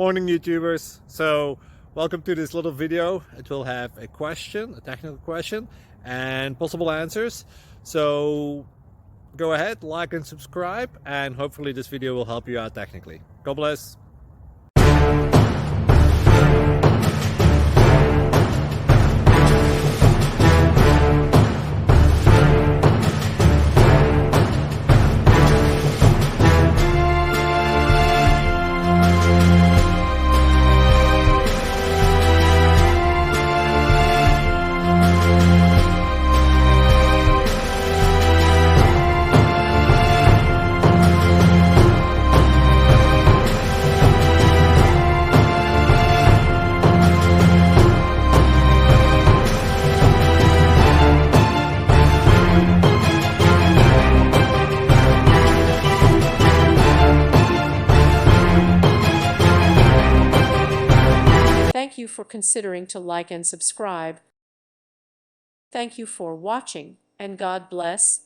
Morning YouTubers. So welcome to this little video. It will have a question, a technical question, and possible answers. So go ahead, like and subscribe, and hopefully this video will help you out technically. God bless. Thank you for considering to like and subscribe. Thank you for watching, and God bless.